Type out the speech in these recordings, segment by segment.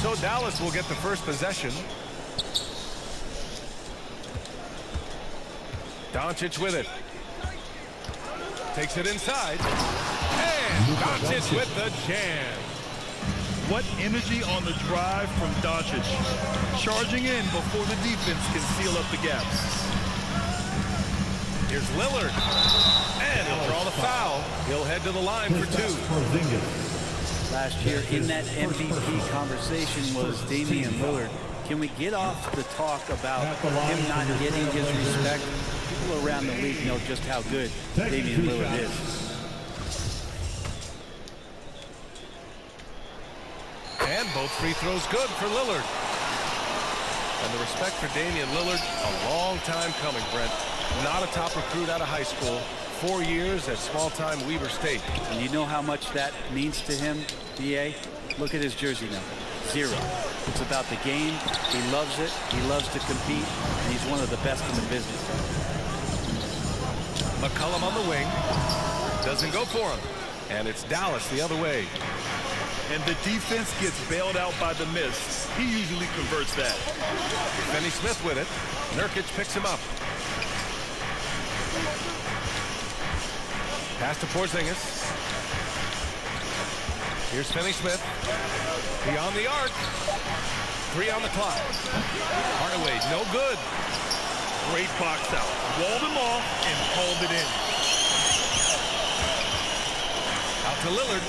So Dallas will get the first possession. Doncic with it. Takes it inside. And Doncic with the jam. What energy on the drive from Doncic. Charging in before the defense can seal up the gaps. Here's Lillard. And he'll draw the foul. He'll head to the line for two. Last year in that MVP conversation was Damian Lillard. Can we get off the talk about him not getting his respect? People around the league know just how good Damian Lillard is. And both free throws good for Lillard. And the respect for Damian Lillard, a long time coming, Brent. Not a top recruit out of high school. 4 years at small-time Weber State. And you know how much that means to him, B.A.? Look at his jersey number. 0. It's about the game. He loves it. He loves to compete. And he's one of the best in the business. McCollum on the wing. Doesn't go for him. And it's Dallas the other way. And the defense gets bailed out by the miss. He usually converts that. Finney Smith with it. Nurkic picks him up. Pass to Porzingis. Here's Finney Smith. Beyond the arc. 3 on the clock. Hardaway, no good. Great box out. Walled him off and hauled it in. Out to Lillard.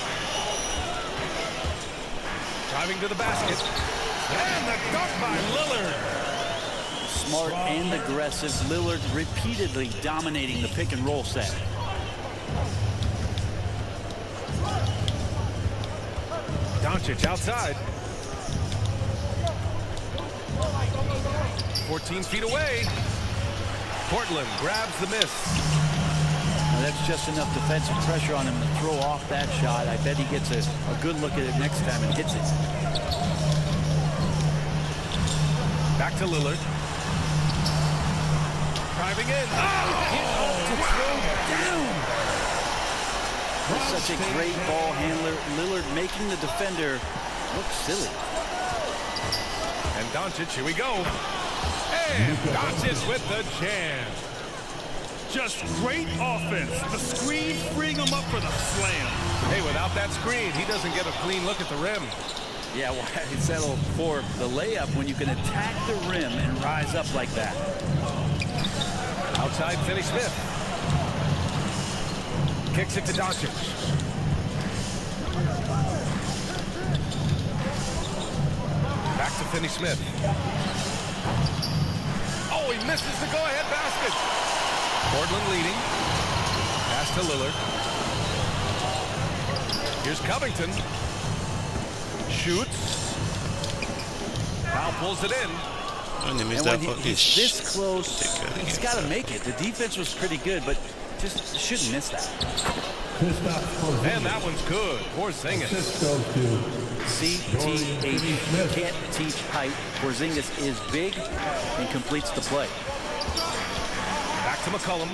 Driving to the basket. And the dunk by Lillard. Smart and aggressive. Lillard repeatedly dominating the pick and roll set. Doncic outside. 14 feet away. Portland grabs the miss. Now that's just enough defensive pressure on him to throw off that shot. I bet he gets a good look at it next time and hits it. Back to Lillard. Driving in. Oh! To throw down. Such a great ball handler. Lillard making the defender look silly. And Doncic, here we go. And Doncic with the jam. Just great offense. The screen freeing him up for the slam. Hey, without that screen, he doesn't get a clean look at the rim. Yeah, well, he settled for the layup when you can attack the rim and rise up like that. Outside Finney Smith. Kicks it to Doncic. Back to Finney Smith. Oh, he misses the go-ahead basket. Portland leading. Pass to Lillard. Here's Covington. Shoots. Foul pulls it in. And when he's this close, he's got to make it. The defense was pretty good, but just shouldn't miss that. And that one's good. Porzingis. CTH. You can't teach height. Porzingis is big and completes the play. Back to McCollum.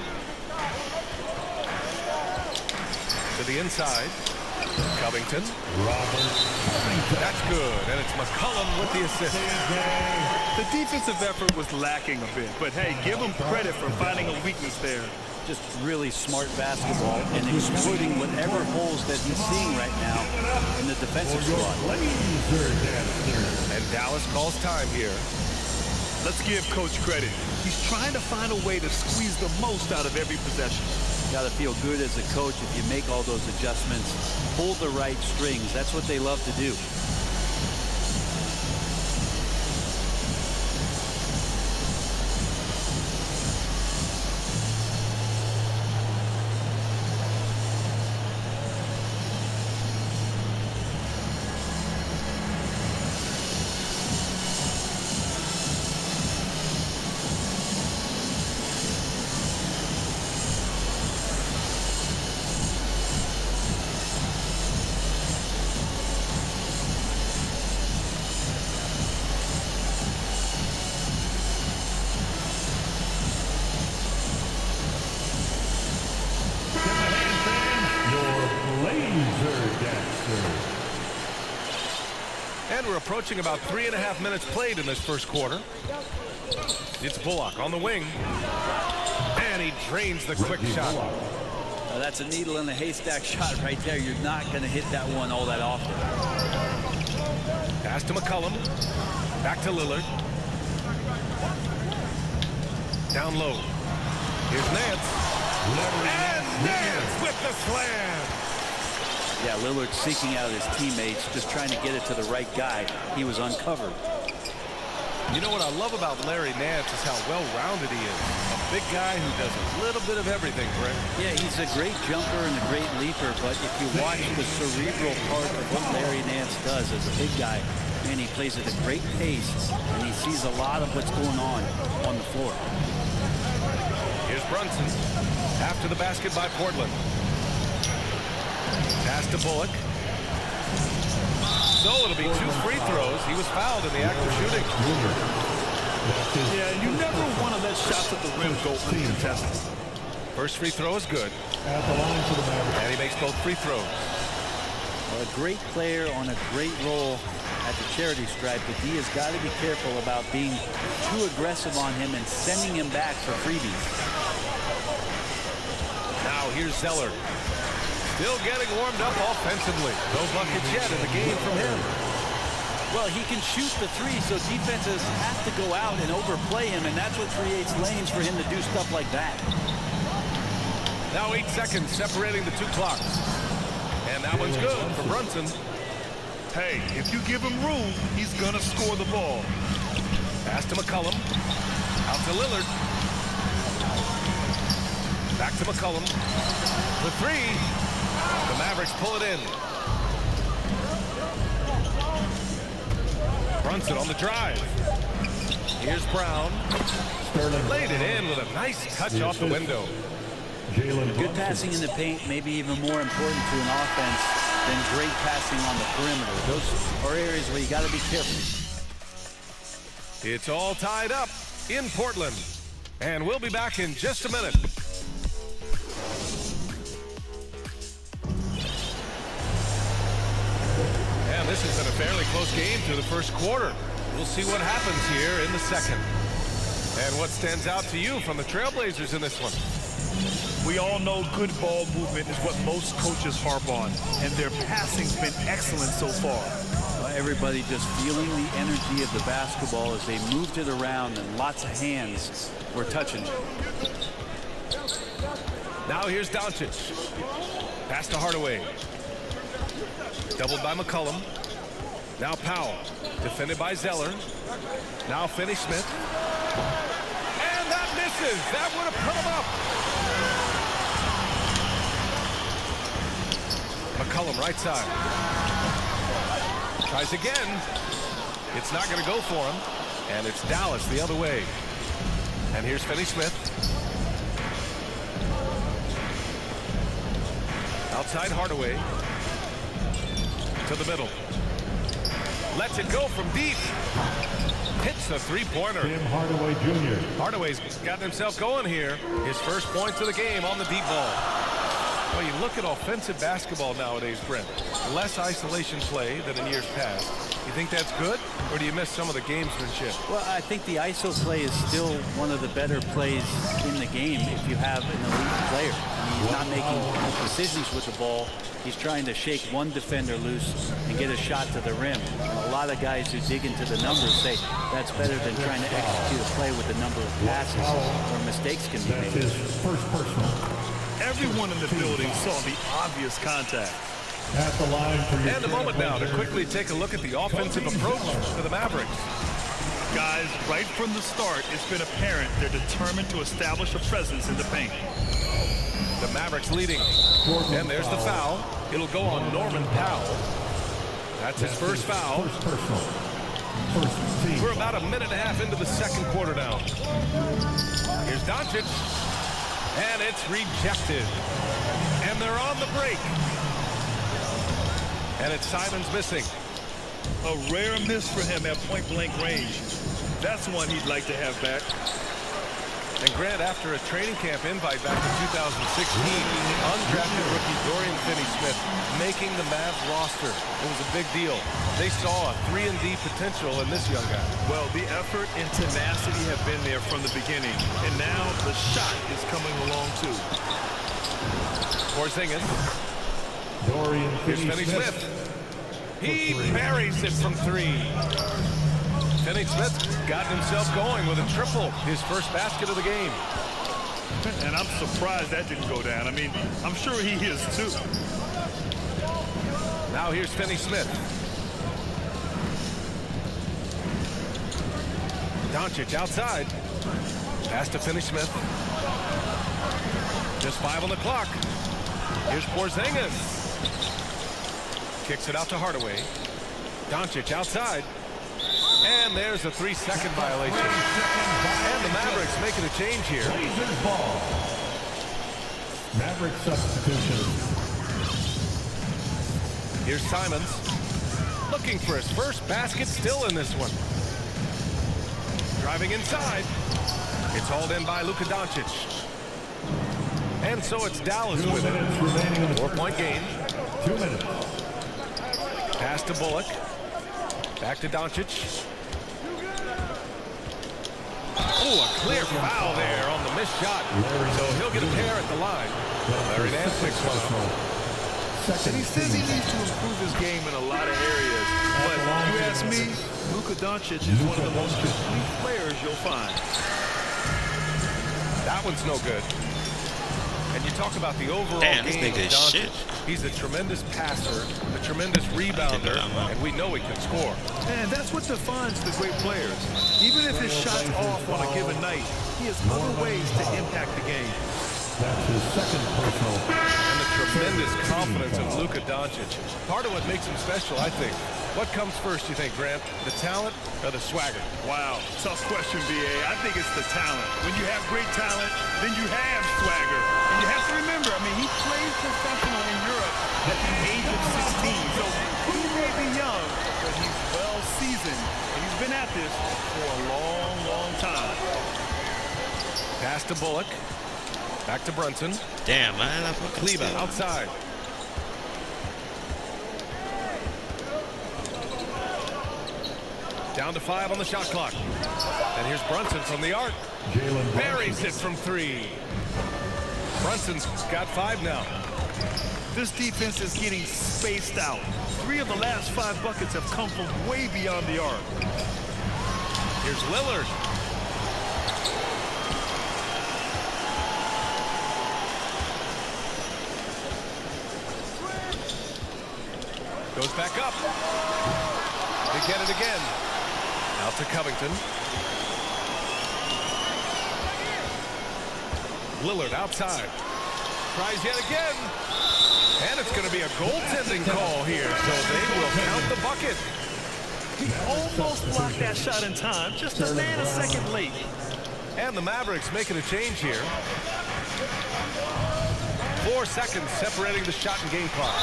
To the inside. Covington. That's good. And it's McCollum with the assist. The defensive effort was lacking a bit, but hey, give him credit for finding a weakness there. Just really smart basketball and exploiting whatever holes that he's seeing right now in the defensive squad. And Dallas calls time here. Let's give Coach credit. He's trying to find a way to squeeze the most out of every possession. Got to feel good as a coach if you make all those adjustments, pull the right strings. That's what they love to do. And we're approaching about 3.5 minutes played in this first quarter. It's Bullock on the wing. And he drains the quick shot. That's a needle in a haystack shot right there. You're not going to hit that one all that often. Pass to McCollum. Back to Lillard. Down low. Here's Nance. And Nance with the slam. Yeah, Lillard seeking out his teammates, just trying to get it to the right guy. He was uncovered. You know what I love about Larry Nance is how well-rounded he is. A big guy who does a little bit of everything, Brent. Yeah, he's a great jumper and a great leaper, but if you watch the cerebral part of what Larry Nance does as a big guy, man, he plays at a great pace, and he sees a lot of what's going on the floor. Here's Brunson. After the basket by Portland. Pass to Bullock. So it'll be 2 free throws. He was fouled in the act of shooting. Yeah, you never want to let shots at the rim go uncontested. First free throw is good. At the line for the Mavericks. And he makes both free throws. A great player on a great role at the charity stripe, but he has got to be careful about being too aggressive on him and sending him back for freebies. Now here's Zeller. Still getting warmed up offensively. No buckets yet in the game from him. Well, he can shoot the three, so defenses have to go out and overplay him, and that's what creates lanes for him to do stuff like that. Now 8 seconds separating the 2 clocks. And that one's good for Brunson. Hey, if you give him room, he's going to score the ball. Pass to McCollum. Out to Lillard. Back to McCollum. The 3. The Mavericks pull it in. Brunson on the drive. Here's Brown. Laid it in with a nice touch off the window. Good passing in the paint may be even more important to an offense than great passing on the perimeter. Those are areas where you got to be careful. It's all tied up in Portland. And we'll be back in just a minute. And this has been a fairly close game through the first quarter. We'll see what happens here in the second. And what stands out to you from the Trailblazers in this one? We all know good ball movement is what most coaches harp on, and their passing's been excellent so far. Everybody just feeling the energy of the basketball as they moved it around, and lots of hands were touching it. Now here's Doncic. Pass to Hardaway. Doubled by McCollum. Now Powell. Defended by Zeller. Now Finney-Smith. And that misses. That would have put him up. McCollum right side. Tries again. It's not going to go for him. And it's Dallas the other way. And here's Finney-Smith. Outside Hardaway. To the middle. Lets it go from deep. Hits the three-pointer. Tim Hardaway Jr. Hardaway's gotten himself going here. His first points of the game on the deep ball. Well, you look at offensive basketball nowadays, Brent. Less isolation play than in years past. You think that's good, or do you miss some of the gamesmanship? Well, I think the ISO play is still one of the better plays in the game if you have an elite player. I mean, he's not making decisions with the ball. He's trying to shake one defender loose and get a shot to the rim. And a lot of guys who dig into the numbers say that's better than trying to execute a play with the number of passes where mistakes can be That's made. his first personal. Everyone in the building saw the obvious contact. At the line for your And a moment now to quickly take a look at the offensive approach for the Mavericks. Guys, right from the start, it's been apparent they're determined to establish a presence in the paint. The Mavericks leading. And there's the foul. It'll go on Norman Powell. That's his first foul. First personal. First team. We're about a minute and a half into the second quarter now. Here's Doncic. And it's rejected. And they're on the break. And it's Simons missing. A rare miss for him at point-blank range. That's one he'd like to have back. And Grant, after a training camp invite back in 2016, undrafted rookie Dorian Finney-Smith making the Mavs roster. It was a big deal. They saw a 3-and-D potential in this young guy. Well, the effort and tenacity have been there from the beginning, and now the shot is coming along too. Porzingis. Dorian Here's Finney-Smith. He buries it from 3. Finney-Smith got himself going with a triple, his first basket of the game. And I'm surprised that didn't go down. I mean, I'm sure he is too. Now here's Finney-Smith. Doncic outside. Pass to Finney-Smith. Just 5 on the clock. Here's Porzingis. Kicks it out to Hardaway. Doncic outside. And there's a 3-second violation. And the Mavericks making a change here. Ball. Maverick substitution. Here's Simons. Looking for his first basket, still in this one. Driving inside. It's hauled in by Luka Doncic. And so it's Dallas 2 with it. minutes remaining in the 4-point game. 2 minutes. Pass to Bullock. Back to Doncic. Oh, a clear foul there on the missed shot. So he'll get a pair at the line. Larry Nance picks one up. And he says he needs to improve his game in a lot of areas. But if you ask me, Luka Doncic is one of the most complete players you'll find. That one's no good. And you talk about the overall Damn, this game of nigga is Doncic. shit. He's a tremendous passer, a tremendous rebounder, and we know he can score. And that's what defines the great players. Even if his shot's off on a given night, he has other ways to impact the game. That's his second personal. And the tremendous confidence of Luka Doncic. Part of what makes him special, I think. What comes first, you think, Grant? The talent or the swagger? Wow, tough question, B.A. I think it's the talent. When you have great talent, then you have swagger. And you have to remember, I mean, he played professional in Europe at the age of 16. So he may be young, but he's well seasoned. And he's been at this for a long, long time. Pass to Bullock. Back to Brunson. Damn, man. I fucking Kleba still- outside. Down to 5 on the shot clock. And here's Brunson from the arc. Jalen Buries it from 3. Brunson's got 5 now. This defense is getting spaced out. 3 of the last 5 buckets have come from way beyond the arc. Here's Lillard. Goes back up. They get it again. Out to Covington. Lillard outside. Tries yet again. And it's going to be a goaltending call here, so they will count the bucket. He almost blocked that shot in time, just a nanosecond late. And the Mavericks making a change here. 4 seconds separating the shot and game clock.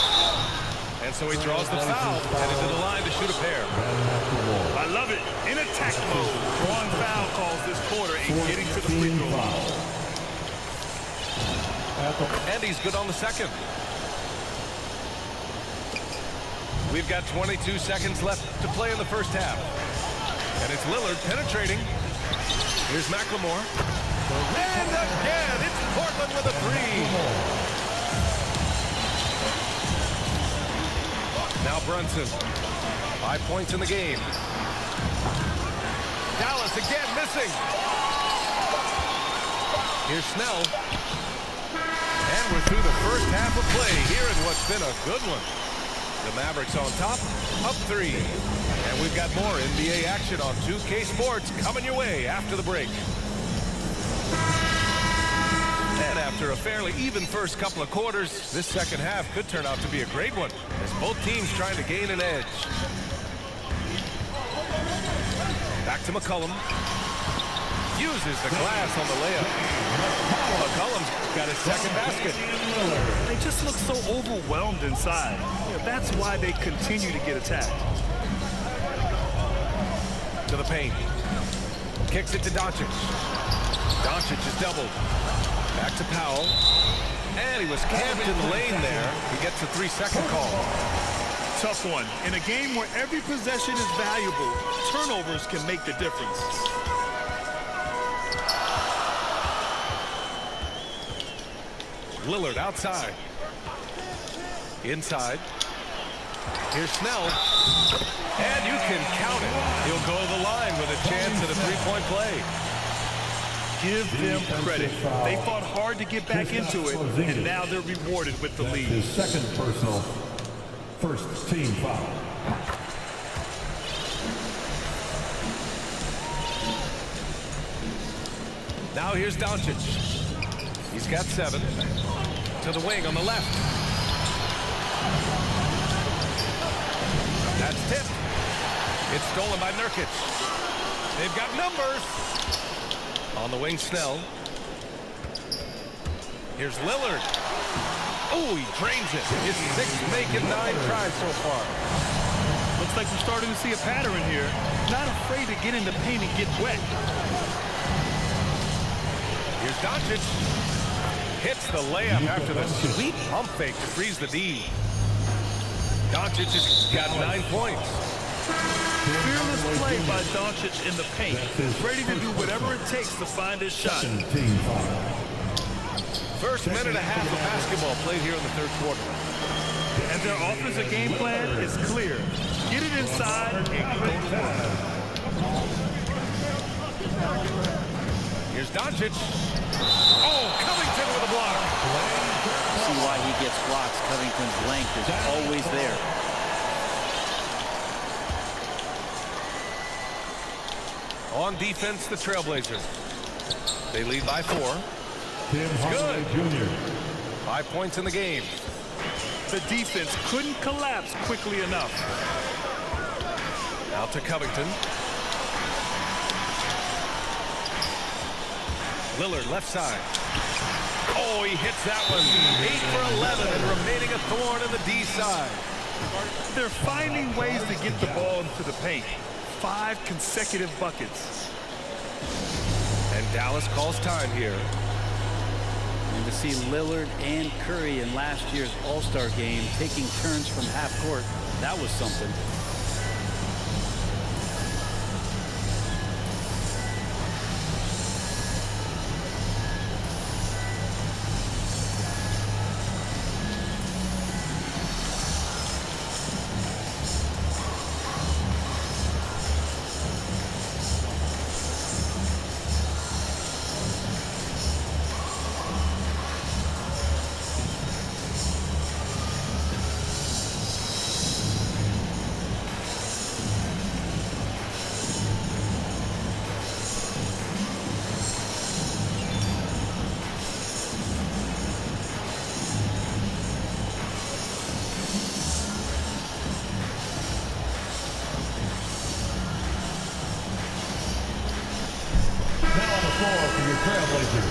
And so he draws the foul, headed to the line to shoot a pair. I love it. In attack mode, drawing foul calls this quarter and getting to the free throw line. And he's good on the second. We've got 22 seconds left to play in the first half. And it's Lillard penetrating. Here's McLemore. And again, it's Portland with a 3. Now Brunson. 5 points in the game. Dallas again missing. Here's Snell. And we're through the first half of play here in what's been a good one. The Mavericks on top, up 3. And we've got more NBA action on 2K Sports coming your way after the break. And after a fairly even first couple of quarters, this second half could turn out to be a great one as both teams trying to gain an edge. Back to McCollum. Uses the glass on the layup. McCollum's got his second basket. They just look so overwhelmed inside. That's why they continue to get attacked. To the paint. Kicks it to Doncic. Doncic is doubled. Back to Powell. And he was camped in the lane there. He gets a 3-second call. Tough one. In a game where every possession is valuable, turnovers can make the difference. Lillard outside. Inside. Here's Snell. And you can count it. He'll go to the line with a chance at a three-point play. Give them credit. They fought hard to get back into it, and now they're rewarded with the lead. His second personal, first team foul. Now here's Doncic. He's got 7. To the wing on the left. That's tipped. It's stolen by Nurkic. They've got numbers. On the wing, Snell. Here's Lillard. Oh, he drains it. His 6th make it 9 tries so far. Looks like we're starting to see a pattern here. Not afraid to get in the paint and get wet. Here's Doncic. Hits the layup after the sweet pump fake to freeze the D. Doncic has got 9 points. Fearless play by Doncic in the paint. Ready to do whatever it takes to find his shot. Team foul. First minute and a half of basketball played here in the 3rd quarter. And their offensive game plan is clear. Get it inside and go to work. Here's Doncic. Oh, Covington with a block. See why he gets blocks. Covington's length is always there. On defense, the Trailblazers. They lead by 4. Tim Hardaway Jr. 5 points in the game. The defense couldn't collapse quickly enough. Out to Covington. Lillard left side. Oh, he hits that one. 8 for 11 and remaining a thorn in the D side. They're finding ways to get the ball into the paint. 5 consecutive buckets. And Dallas calls time here. And to see Lillard and Curry in last year's All-Star game taking turns from half court, that was something. For your Trailblazers,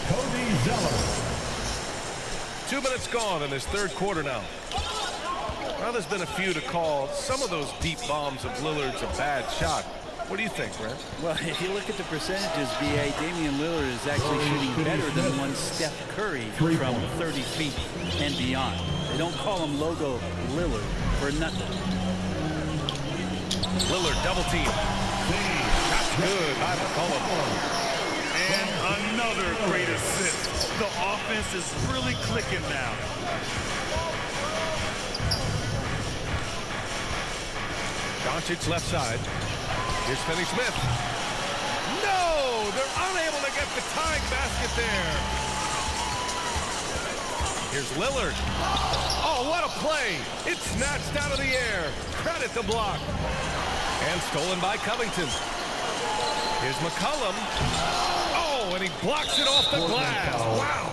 Cody Zeller. 2 minutes gone in this 3rd quarter now. Well, there's been a few to call some of those deep bombs of Lillard's a bad shot. What do you think, Brent? Well, if you look at the percentages, B.A., Damian Lillard is actually shooting better than one Steph Curry from 30 feet and beyond. They don't call him Logo Lillard for nothing. Lillard double team. That's good by McCollum. And another great assist. The offense is really clicking now. Doncic left side. Here's Finney-Smith. No! They're unable to get the tying basket there. Here's Lillard. Oh, what a play! It's snatched out of the air. Credit the block. And stolen by Covington. Here's McCollum. Oh, and he blocks it off the glass. Wow.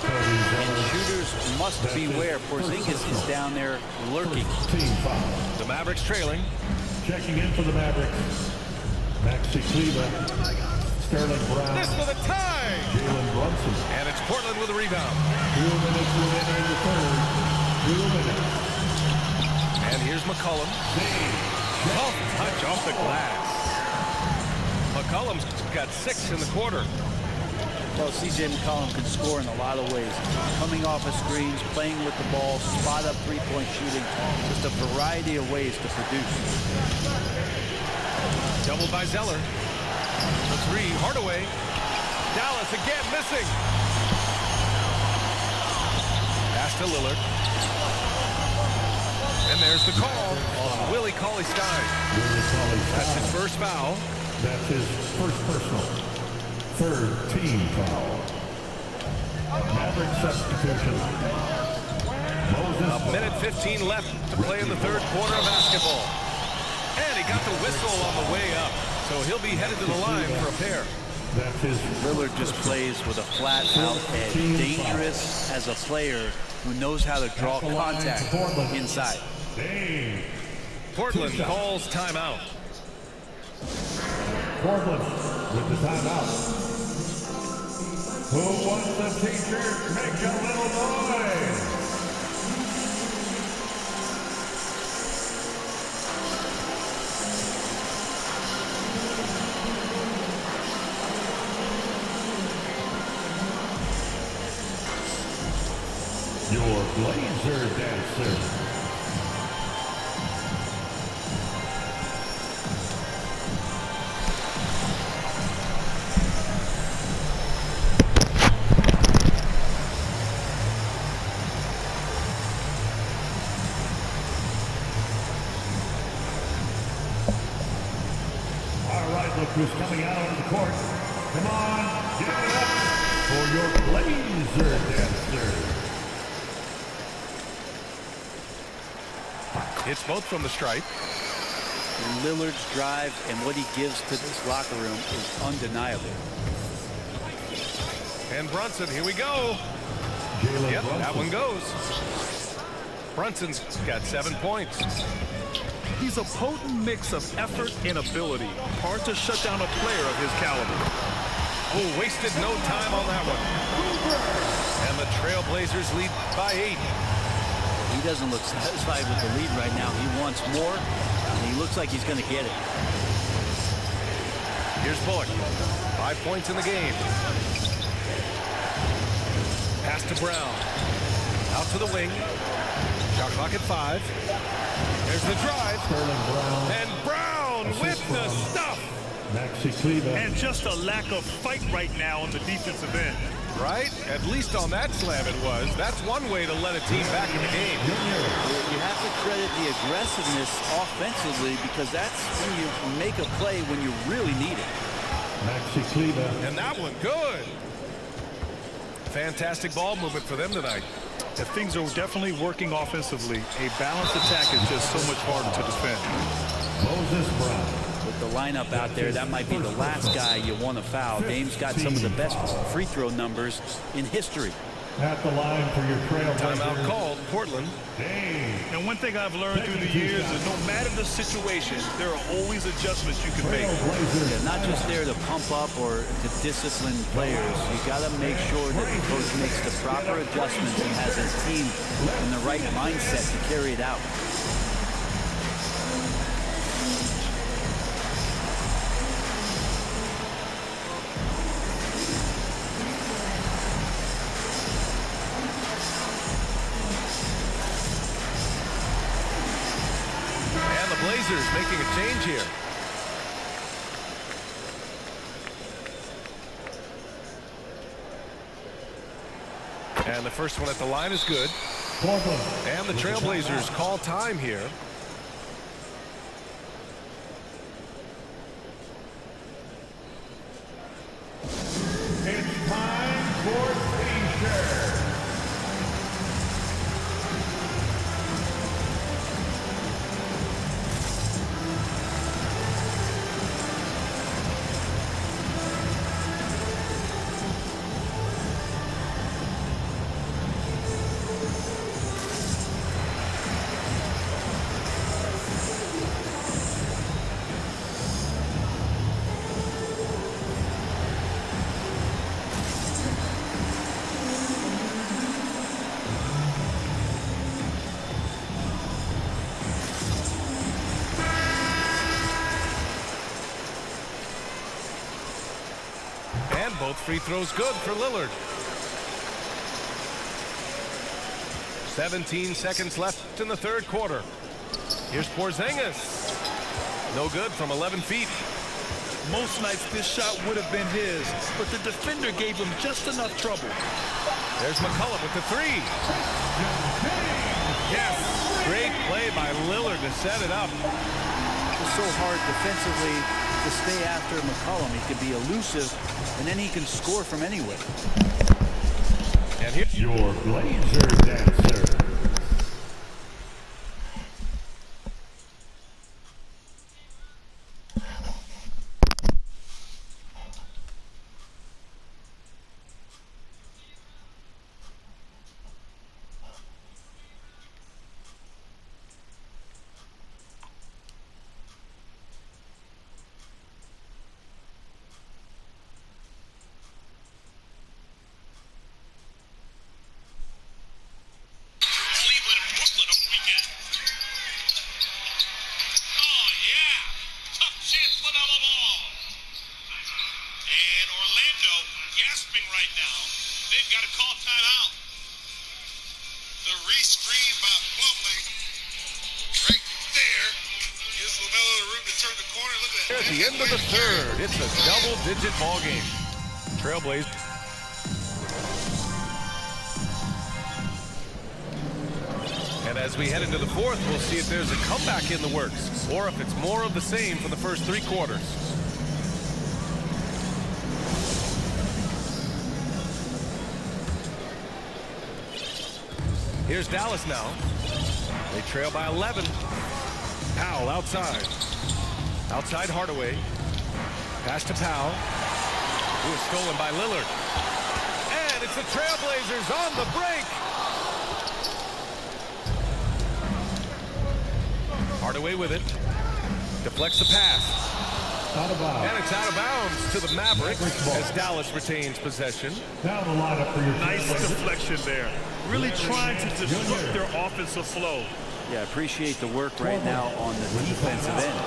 And shooters must beware. Porzingis is down there lurking. Team foul. The Mavericks trailing. Checking in for the Mavericks, Maxi Kleber, Sterling Brown, This for the tie. Jalen Brunson. And it's Portland with a rebound. 2 minutes remaining in the third. 2 minutes. And here's McCollum. Tough touch off the glass. McCollum's got 6 in the quarter. Well, C.J. McCollum can score in a lot of ways. Coming off of screens, playing with the ball, spot-up three-point shooting. Just a variety of ways to produce. Doubled by Zeller. The three, Hardaway. Dallas again missing. Pass to Lillard. And there's the call on Willie Cauley-Stein. That's his first foul. That's his first personal. Third team foul. Maverick substitution. A minute 15 left to play in the third quarter of basketball. And he got the whistle on the way up. So he'll be headed to the line for a pair. That's his Lillard just plays with a flat-out edge. Dangerous as a player who knows how to draw contact inside. Dame. Portland calls timeout. Portland with the timeout. Who wants the t-shirt? Make a little noise. Your Blazer dancer. Who's coming out on the court. Come on, give it up for your Blazer dancer. Hits both from the stripe. And Lillard's drive and what he gives to this locker room is undeniable. And Brunson, here we go. Jalen Yep, Brunson. that one goes. Brunson's got 7 points. He's a potent mix of effort and ability. Hard to shut down a player of his caliber. Oh, wasted no time on that one. And the Trailblazers lead by 8. He doesn't look satisfied with the lead right now. He wants more, and he looks like he's going to get it. Here's Bullock. 5 points in the game. Pass to Brown. Out to the wing. Shot clock at 5. There's the drive. Sterling Brown. And Brown with the stuff. Maxi Kleber. And just a lack of fight right now on the defensive end. Right? At least on that slam it was. That's one way to let a team back in the game. You have to credit the aggressiveness offensively because that's when you make a play when you really need it. Maxi Kleber. And that one good. Fantastic ball movement for them tonight. If things are definitely working offensively, a balanced attack is just so much harder to defend. Moses Brown. With the lineup out there, that might be the last guy you want to foul. Dame's got some of the best free throw numbers in history. At the line for your Trailblazers. Timeout called, Portland. Dame. And one thing I've learned through the years is no matter the situation, there are always adjustments you can make. Trailblazers. They're not just there to pump up or to discipline players. You got to make sure that the coach makes the proper adjustments and has his team in the right mindset to carry it out. Blazers making a change here. And the first one at the line is good. Portland. And the Trailblazers call time here. It's time for t-shirt. both free throws good for Lillard. 17 seconds left in the third quarter. Here's Porzingis. No good from 11 feet. Most nights this shot would have been his, but the defender gave him just enough trouble. There's McCollum with the three. Yes, great play by Lillard to set it up. It's so hard defensively to stay after McCollum. He can be elusive, and then he can score from anywhere. And here's Your Blazer Dancer. right now. They've got to call timeout. The re-screen by Plumlee. Right there. Gives LaMelo the room to turn the corner. Look at that. At the end of the third, it's a double-digit ball game. Trailblazers. And as we head into the fourth, we'll see if there's a comeback in the works or if it's more of the same for the first three quarters. Here's Dallas now. They trail by 11. Powell outside. Outside Hardaway. Pass to Powell. Who is stolen by Lillard. And it's the Trailblazers on the break. Hardaway with it. Deflects the pass. Out of bounds. And it's out of bounds to the Mavericks as Dallas retains possession. Down the lineup for your Nice deflection there. Really trying to disrupt their offensive flow. Yeah, appreciate the work right now on the defensive end.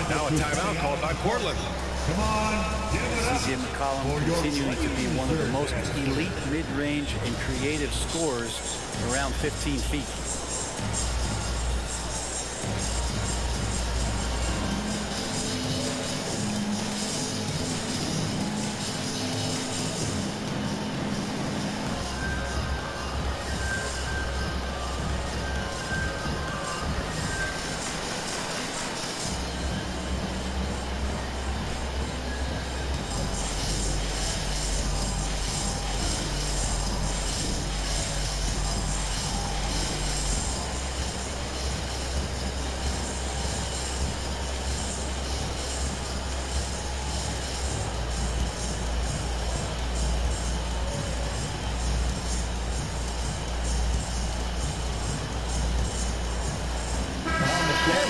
Now a timeout called by Portland. Come on, give it up. C.J. McCollum continuing to be one of the most elite mid-range and creative scorers around 15 feet.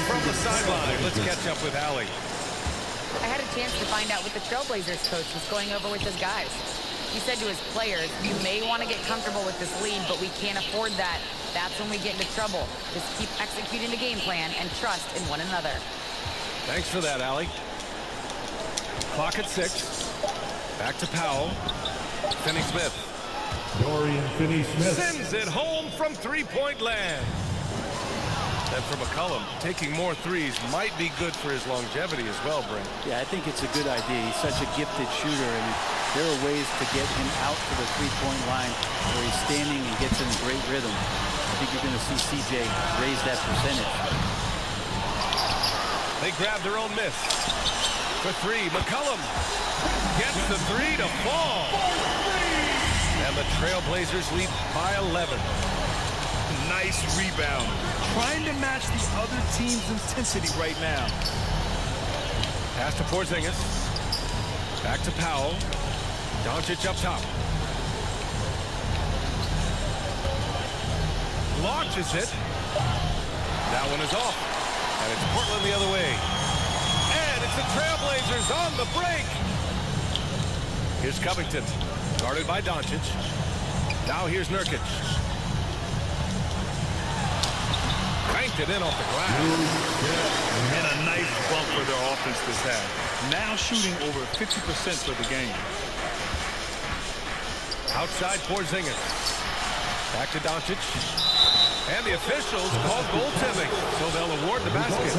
From the sideline, let's catch up with Allie. I had a chance to find out what the Trailblazers coach was going over with his guys. He said to his players, you may want to get comfortable with this lead, but we can't afford that. That's when we get into trouble. Just keep executing the game plan and trust in one another. Thanks for that, Allie. Clock at 6. Back to Powell. Finney-Smith. Dorian Finney-Smith. Sends it home from three-point land. And for McCollum, taking more threes might be good for his longevity as well, Brent. Yeah, I think it's a good idea. He's such a gifted shooter, and there are ways to get him out to the three-point line where he's standing and gets in great rhythm. I think you're going to see C.J. raise that percentage. They grab their own miss. For three, McCollum gets the three to fall. And the Trailblazers lead by 11. Nice rebound. Trying to match the other team's intensity right now. Pass to Porzingis. Back to Powell. Doncic up top. Launches it. That one is off. And it's Portland the other way. And it's the Trailblazers on the break. Here's Covington. Guarded by Doncic. Now here's Nurkic. Bank knocked it in off the glass. And a nice bump for their offense this half. Now shooting over 50% for the game. Outside Porzingis. Back to Doncic. And the officials called goaltending, so they'll award the basket.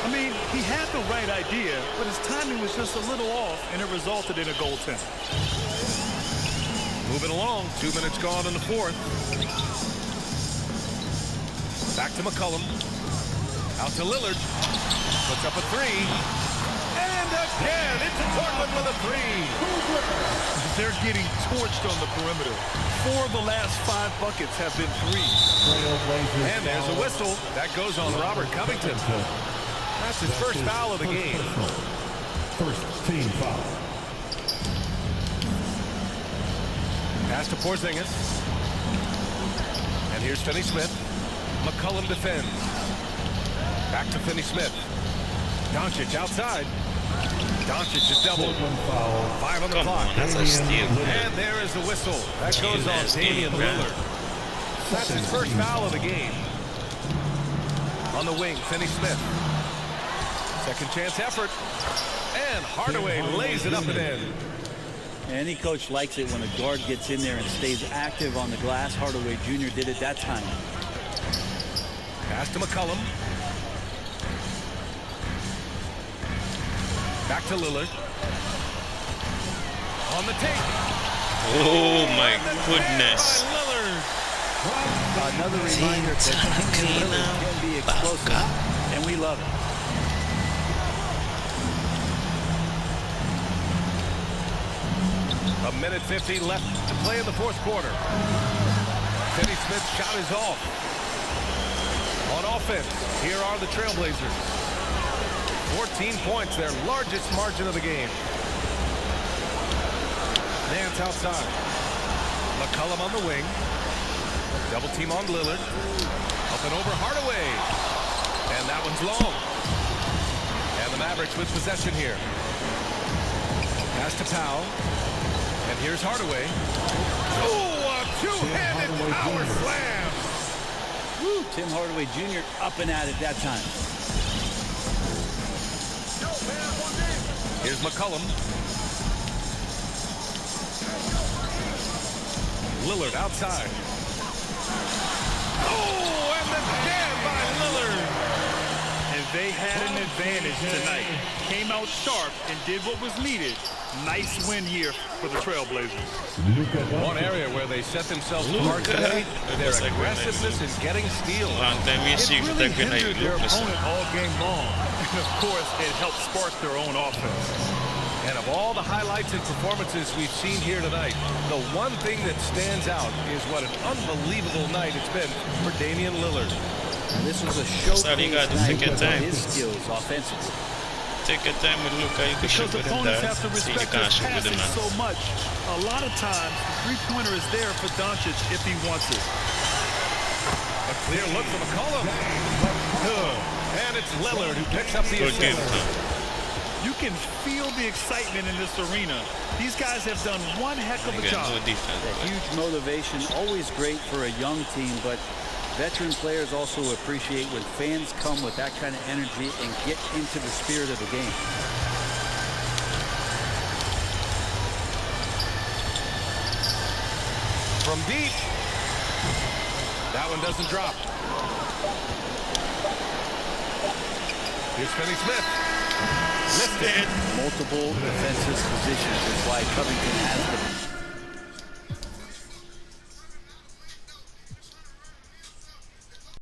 I mean, he had the right idea, but his timing was just a little off, and it resulted in a goaltend. Moving along, 2 minutes gone in the fourth. Back to McCollum. Out to Lillard. Puts up a three. And again, it's Portland with a three. They're getting torched on the perimeter. 4 of the last 5 buckets have been threes. And there's a whistle. That goes on Robert Covington. That's his first foul of the game. First team foul. Pass to Porzingis. And here's Finney-Smith. McCollum defends. Back to Finney-Smith. Doncic outside. Doncic is doubled. 5 on the clock. That's a steal, man. And there is the whistle. That goes on Damian Lillard. That's his first foul of the game. On the wing, Finney-Smith. Second chance effort. And Hardaway lays it up and in. Any coach likes it when a guard gets in there and stays active on the glass. Hardaway Jr. did it that time. Pass to McCollum. Back to Lillard. On the take. Oh my And the goodness. save by Lillard. Another reminder that Damian Lillard can be explosive, and we love it. A minute 50 left to play in the fourth quarter. Finney-Smith's shot is off. On offense, here are the Trailblazers. 14 points, their largest margin of the game. Nance outside. McCollum on the wing. Double team on Lillard. Up and over Hardaway. And that one's long. And the Mavericks with possession here. Pass to Powell. And here's Hardaway. Oh, a two-handed power slam. Woo, Tim Hardaway Jr. up and at it that time. Here's McCollum. Lillard outside. Oh, and the jam by Lillard. And they had an advantage tonight. Came out sharp and did what was needed. Nice win here for the Trailblazers. One area where they set themselves apart today, their aggressiveness in getting steals. It really hindered their opponent all game long. And of course, it helped spark their own offense. And of all the highlights and performances we've seen here tonight, the one thing that stands out is what an unbelievable night it's been for Damian Lillard. And this was a showcase night Take your of time. his skills offensively. Take your time and look how you can shoot Because with him opponents there. have to See, you respect can't his shoot with him, passing man. so much. A lot of times, the three-pointer is there for Doncic if he wants it. A clear look for McCollum. Good. And it's Lillard who picks up the Good game, assist. Tom. You can feel the excitement in this arena. These guys have done one heck of a Again, job. no defense. A huge motivation, always great for a young team, but veteran players also appreciate when fans come with that kind of energy and get into the spirit of the game. From deep. That one doesn't drop. Here's Finney-Smith. Lifted. Multiple defensive positions is why Covington has them